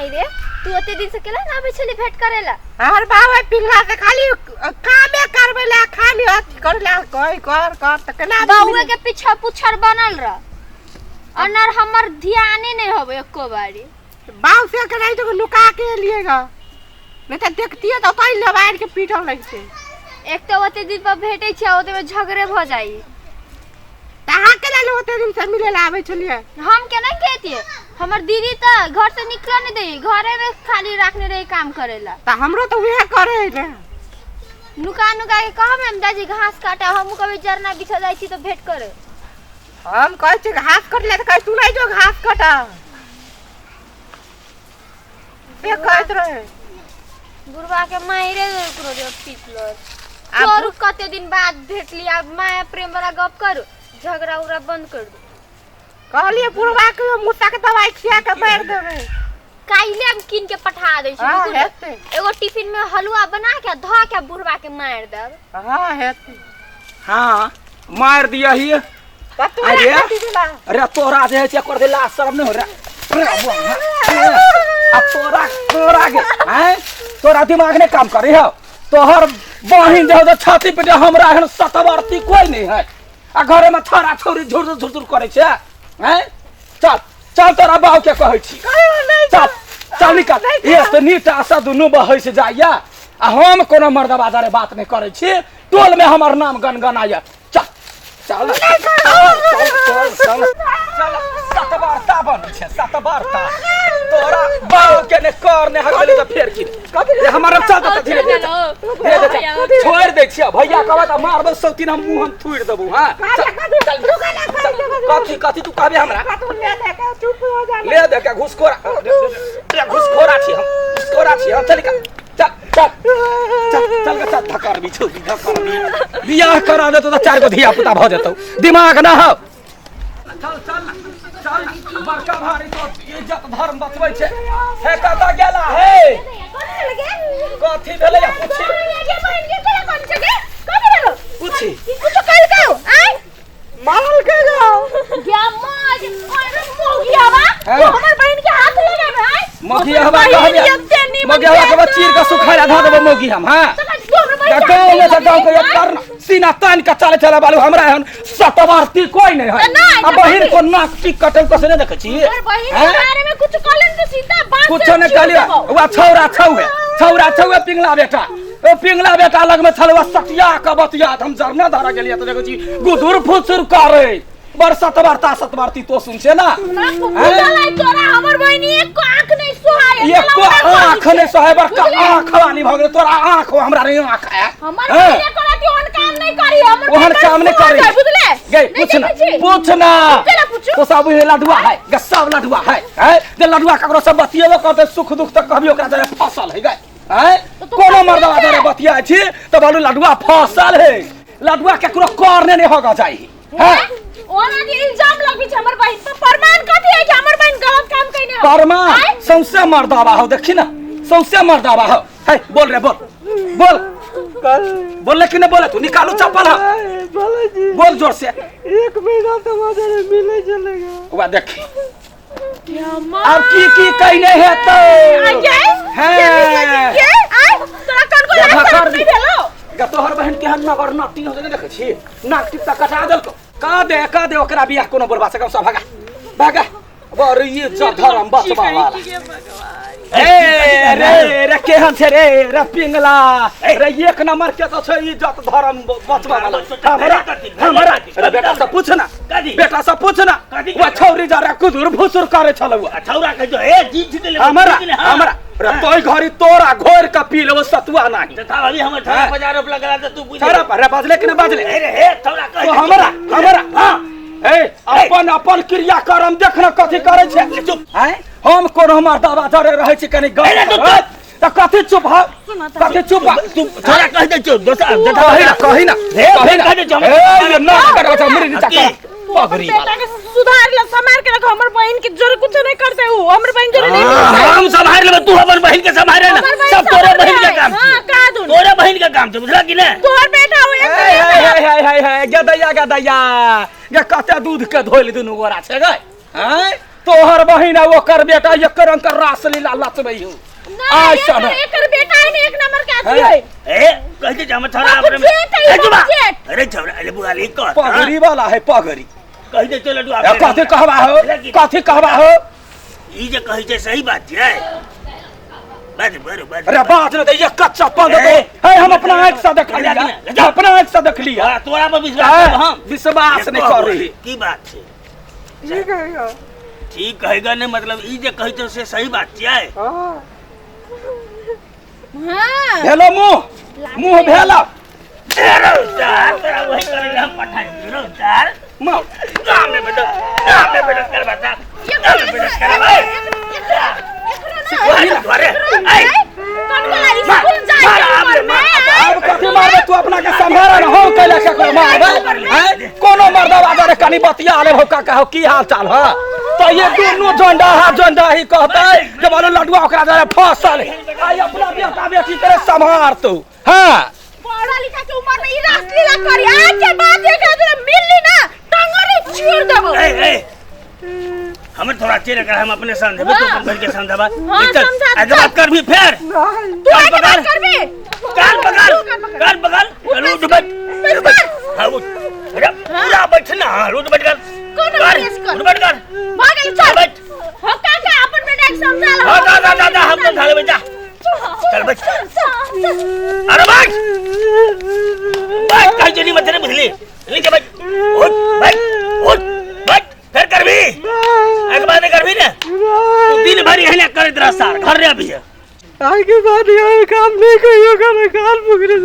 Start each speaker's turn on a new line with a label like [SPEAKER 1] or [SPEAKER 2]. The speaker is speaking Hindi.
[SPEAKER 1] माई रे तू ओते दिन से केला ना आबे छली भेंट करेला
[SPEAKER 2] हर बाबा पिल्ला से खाली कामे करबेला खाली अथी करला कोई कर त केना
[SPEAKER 1] बउए के पीछा पुछर बनल रह अनर हमर ध्यान नहीं होबे एको बारी
[SPEAKER 2] बाऊ से के नहीं तो लुका के लिएगा नहीं तो देखती है तो कई लबाड़ के पीटल लगते
[SPEAKER 1] एक तो ओते दिन पर भेटै छै ओते में झगड़े भ जाई
[SPEAKER 2] कहां के ले ओते दिन से मिले आवे छलिए
[SPEAKER 1] हम के नहीं कहतिए हमर दीदी त घर से निकल नहीं दे घरे में खाली रखने रही काम करेला
[SPEAKER 2] त हमरो तो वह करे रे
[SPEAKER 1] नुका नुका के कहब हम दादी घास काटा हम कभी जरना बिछा जाई छी तो भेंट करे
[SPEAKER 2] हम कहै छी घास काट ले त कहै तू नहीं जो घास काटा ये कहत रहे
[SPEAKER 1] बुढ़वा के मायरे करो जो पिटलो तोरू कते दिन बाद भेट लिया माया प्रेम वाला गप कर झगड़ा उरा बंद कर दो
[SPEAKER 2] कहलिए बुढ़वा के मुसा के दवाई खिया के मार देबे
[SPEAKER 1] काइले हम किन के पठा दे छी एगो टिफिन में हलवा बना के ध के बुढ़वा के मार देब
[SPEAKER 2] हां हेते
[SPEAKER 3] हां मार दिया ही अरे तोरा जे है कर देला शर्म नहीं हो रहा अब तोरा के हैं तोरा दिमाग ने काम करे हो तोहर बहिन जो छाती पे हमरा हन सतवर्ती कोई नहीं है आ घरे में छोरा छोरी झुर झुर करे छे हैं चल चल तोरा बाऊ के कहै छी चल चल निकल ये तो नीट आशा दुनु बहै से जाइया आ हम कोनो मर्दबा दारे बात नहीं करे छी टोल में हमर नाम गनगनाया चल चल चल चल चल सतवारता बन छे सतवारता तोरा बाऊ के ने कर ने हगली तो फेर की ये हमर चल तो धीरे धीरे छोड़ दे छिया भैया कहबा त मारबो सौतीन हम मुंह हम थुड़ देबो हां कथी कथी तू कहबे हमरा ले दे के घुसखोरा छी हम चल का चल चल चल चल धकार भी छौ धकार भी बियाह करा दे तो चार गो धिया पुता भ जतौ दिमाग ना हो चल चल चल बड़का भारी तो इज्जत धर्म बचबै छै हे कता गेला हे कथी भेलै या पूछी
[SPEAKER 1] कुछ कल गयो आय
[SPEAKER 2] मारल के गयो
[SPEAKER 1] क्या माज और मोगिया बा हमर बहन के हाथ लगा में आय
[SPEAKER 3] मोगिया बा मोगिया के चीर के सुखाइला ध देबो मोगी हम हां गाँव में से गाँव के एक करना सीना तान के चले चले बालू हमरा हन सतवारती कोई नहीं है अब बहिन को नाक टिक कटल कसे नहीं देखे छी
[SPEAKER 1] बहिन के बारे में कुछ कहलन तो सीधा बात
[SPEAKER 3] कुछ नहीं कहलियो वा छौरा छौए पिंगला बेटा ओ पिंगला बेटा लग में छलवा सटिया के बतिया हम जरना धरा गेलिए तो देखो छी गुदुर फुसुर करे बर सतवारती तो सुन छे ना
[SPEAKER 1] तोरा हमर बहिनी एक आंख नहीं सोहाय
[SPEAKER 3] एक आंख नहीं सोहाय बर का आंख वाली भ गेल तोरा आंख हमरा नहीं आंख है
[SPEAKER 1] हमर बहिनी करती ओन काम नहीं करी हमर
[SPEAKER 3] ओहन काम नहीं करी
[SPEAKER 1] बुझले
[SPEAKER 3] गई पूछना तो सब लडुआ है सब लडुआ है जे लडुआ ककरो सब बतियेबो करते सुख दुख तक कहबी ओकरा जरे फसल है गई हैं कोनो मर्दवा जरे बतिया छी तो बोलू लडुआ फसल है लडुआ केकरो करने नहीं होगा चाहिए हैं
[SPEAKER 1] ओना के इल्जाम लगी छ हमर बहिन पर प्रमाण कथि है कि हमर बहिन गलत काम कइने हो
[SPEAKER 3] प्रमाण सौसे मर्दावा हो देखी ना सौसे मर्दावा हो है बोल रे बोल बोल लेकिन नहीं बोले तू निकालो चप्पल बोल जोर से
[SPEAKER 2] 1 महीना तो मदर मिले चलेगा
[SPEAKER 3] वा देख अब की कइने है तो है
[SPEAKER 1] तोरा कन को लास्ट नहीं भेलो
[SPEAKER 3] ग तोहर बहन के हन नगर नटी हो जे देखे छी नाक टिपटा कटा देलको का दे ओकरा बियाह कोनो बरबा से सब भागा बर ये धर्म बचबा वाला ए रे केहन छे रे पिंगला रे एक नंबर के तो छै इज्जत धर्म बचबा वाला हमरा रे बेटा से पूछ ना वो छौरी जरा कुदुर भुसुर करे छलौ
[SPEAKER 4] छौरा के जो ए जीत ले
[SPEAKER 3] हमरा रे तोय घरी तोरा घोर के पी लेबो सतुआ नहीं
[SPEAKER 4] त अभी हम 18,000 रुपया लगा दे तू पूछ
[SPEAKER 3] छरा पर रे बजले कि नहीं बजले
[SPEAKER 4] अरे हे छौरा कह
[SPEAKER 3] हमरा हां ए अपन क्रिया कर्म देखना कथि करे छे
[SPEAKER 4] चुप
[SPEAKER 3] हैं हम कोनो हमर दावा जरे रहे छी कनी गप त कथि चुप ह कथि चुप
[SPEAKER 4] तू छौरा कह दे चुप दोसर
[SPEAKER 3] कहि ना
[SPEAKER 4] कह दे चुप
[SPEAKER 3] ए ना कर अच्छा मेरी नीचा पगड़ी
[SPEAKER 1] बेटा के सुधार ले संभाल के रखो हमर बहन के जोर कुछ नहीं करते हो हमर बहन जोर नहीं
[SPEAKER 4] हम संभाल ले तू अपन बहन के संभाले ना सब तोरे बहन के काम
[SPEAKER 1] हां का दूं
[SPEAKER 4] तोरे बहन के काम छै बुझला कि नहीं
[SPEAKER 1] तोर बेटा हो
[SPEAKER 3] गदैया गे कते दूध के धोइल दुनु गोरा छे गए हैं तोहर बहिन है ओकर बेटा एक रंग का रास लीला लचबई हो आज सन
[SPEAKER 2] एकर बेटा है ने एक नंबर के आदमी है
[SPEAKER 4] ए कहते जम छोड़ा अपने अरे छोड़ा अरे बुआली को
[SPEAKER 3] पगड़ी वाला है पगड़ी
[SPEAKER 4] कहते चलो तू
[SPEAKER 3] ए, कथी कहबा हो
[SPEAKER 4] ई जे कहै छै सही बात छै बस
[SPEAKER 3] अरे बात न दे ये कच्चा पंद दो है हम अपना आंख से देख लिया अपना आंख से देख लिया
[SPEAKER 4] हां तोरा पर विश्वास हम
[SPEAKER 3] विश्वास नहीं कर रही
[SPEAKER 4] की बात छै
[SPEAKER 2] ठीक है
[SPEAKER 4] ठीक कहेगा ने मतलब ई जे कहै छै से सही बात छै
[SPEAKER 2] हां
[SPEAKER 3] भेलो मुंह भेला
[SPEAKER 4] रोस्टार तेरा वही करेगा हम पठाई रोस्टार काम में बेटा कर बता काम में बेटा कर भाई वही द्वारे आई
[SPEAKER 2] कौन बोला स्कूल जाए ऊपर में
[SPEAKER 3] अब कथी मारबे तू अपना के संभारा न हो कैला के मारबे हैं कोनो मर्दवा जरे कनी बतिया ले हो का कहो की हाल चाल है तो ये दोनों झंडा ही कहते कि बोलो लडुआ ओकरा जरे फसल आई अपना बेटा बेटी करे संभार तू हां
[SPEAKER 2] पढ़ा लिखा के उम्र में ई रासलीला करी आज के बाद एक आदमी मिलली ना टंगरी छोड़ देबो
[SPEAKER 4] ए हमें थोड़ा चेर कर हम अपने समझबे तो अपन घर के समझबा
[SPEAKER 2] हाँ, समझा
[SPEAKER 4] आज बात कर भी फिर
[SPEAKER 2] तू आगे बात कर बे
[SPEAKER 4] कान पकड़ चलो उठ बैठ हां उठ पूरा बैठना उठ बैठ कर
[SPEAKER 2] कौन बनिस कर
[SPEAKER 4] उठ बैठ कर
[SPEAKER 2] भाग चल
[SPEAKER 4] बैठ
[SPEAKER 2] हो काका अपन बेटा के समझा लो
[SPEAKER 4] हां दा हम तो थाले बैठ चल बैठ अरे बैठ कहीं जनी मत रे बुझली नीचे बैठ बैठ फिर कर भी एक बात कर भी ना तू दिन भर यही कर तेरा सार घर रे अभी
[SPEAKER 2] आगे बाद ये काम नहीं कहियो कर काल पकड़े